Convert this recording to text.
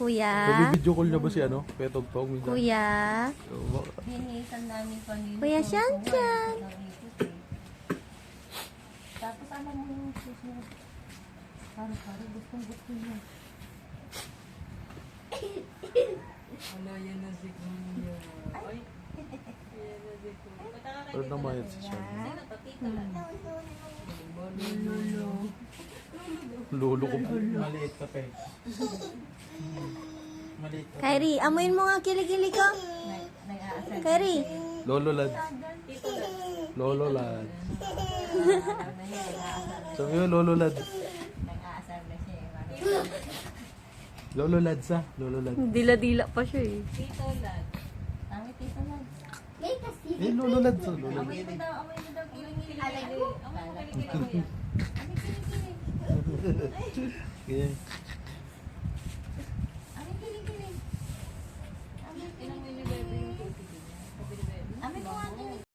Kuya. Nabibidyo call niya ba si ano? Kuya Tugtog? Minsan? Kuya. So, Hinihisan namin kanina. Kuya Shanchan. Tapos alam mo yung susunod. Paro-paro, gustong-gusto niya. Wala yan na si Kuya. Ay, yan na si Kuya. pero namayat si Sean. Sino to? Tito lang. Lolo. Lolo ko. Maliit ka pe. Maliit ka. Kyrie, amuin mo nga kilikili ko. Nag-aasal. Kyrie. Lolo lad. Tito lang. Lolo lad. Nag-aasal. Sabi mo, Lolo lad. Nag-aasal na siya eh. Lolo lad sa. Lolo lad. Dila-dila pa siya eh. Tito lang. Tama, Tito lang. Eh, Lolo lad sa. Lolo lad. Amoy mo daw kiling-kiling. Amoy mo kiling-kiling. Ganyan.